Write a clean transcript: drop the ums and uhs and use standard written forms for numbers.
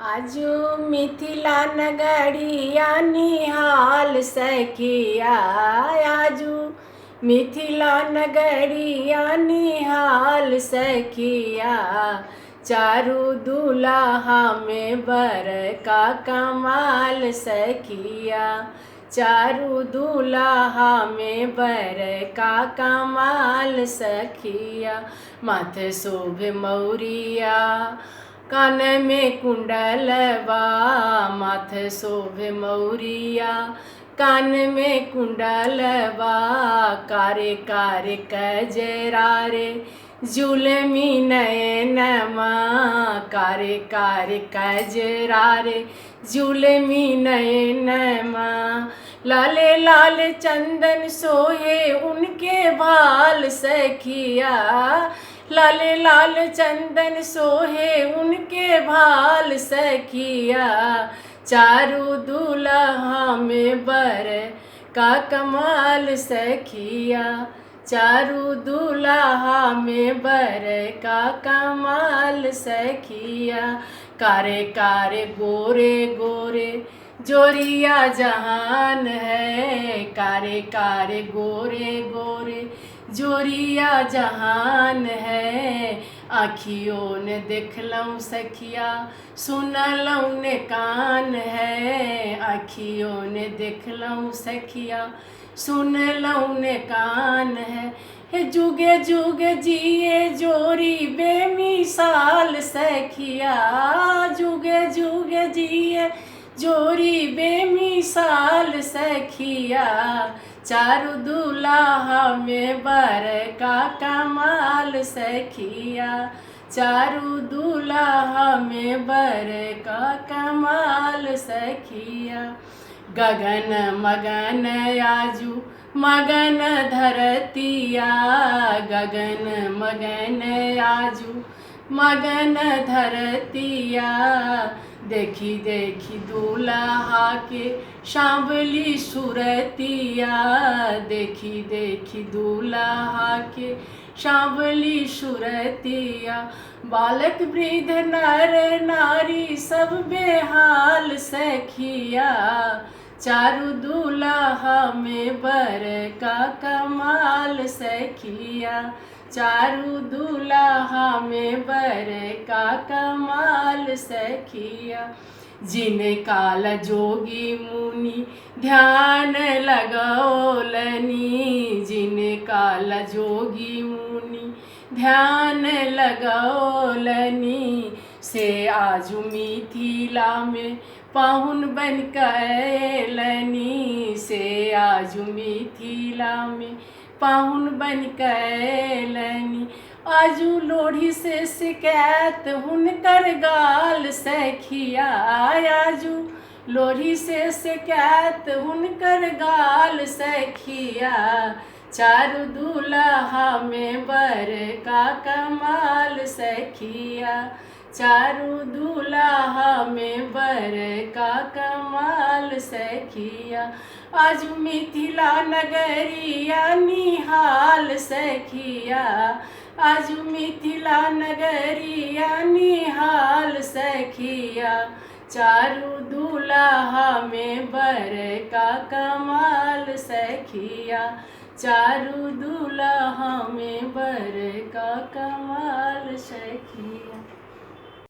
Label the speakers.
Speaker 1: आजू मिथिला नगरिया निहाल सखिया। आजू मिथिला नगरिया निहाल सखिया। चारू दुल्हा में बर का कमाल सखिया। चारू दुल्हा में बर का कमाल सखिया। माथे शोभे मौरिया, कान में कुंडलवा। माथे शोभे मौरिया, कान में कुंडलवा। कारे कारे कजरा रे जुलमी नयनमा। कारे कारे कजरा रे जुलमी नयनमा। लाले लाल चंदन सोहे उनके भाल सखिया। लाले लाल चंदन सोहे उनके भाल सखिया। चारू दुल्हा में बर का कमाल सखिया। चारू दुल्हा में बर का कमाल सखिया। कारे कारे गोरे गोरे जोरिया जहान है। कारे कारे गोरे गोरे जोरिया जहान है। आँखियों ने देखलऊँ सखिया, सुनलऊँ ने कान है। आँखियों ने देखलऊँ सखिया, सुनलऊँ ने कान है। हे जुगे जुगे जिए जोरी बेमिसाल सखिया। जुगे जुगे जिए जोरी बेमिसाल सखिया। चारू दुल्हा में बर का कमाल सखिया। चारू दुल्हा में बर का कमाल सखिया। गगन मगन आजू मगन धरतिया। गगन मगन आजू मगन धरतिया। देखी देखी दूल्हा के सांवली सुरतिया। देखी देखी दूल्हा के सांवली सुरतिया। बालक वृद्ध नर नारी सब बेहाल सखिया। चारू दुल्हा में बर का कमाल सखिया। चारू दुल्हा में बर का कमाल सखिया। जिन काल जोगी मुनि ध्यान लगौलनी। जिन काल जोगी मुनि ध्यान लगौलनी। से आजू मिथिला में पाहुन बन कैलनी। से आजू मिथिला में पाहुन बन कैलनी। आजू लोढ़ी से शिकायत हुनकर गाल सखिया। आजू लोढ़ी से शिकायत हुनकर गाल सखिया। चारू दुल्हा में बर का कमाल सखिया। चारू दुल्हा में बर का कमाल सखिया। आजू मिथिला नगरिया निहाल सखिया। आजू मिथिला नगरिया निहाल सखिया। चारू दुल्हा में बर का कमाल सखिया। चारू दुल्हा में बर का कमाल सखिया।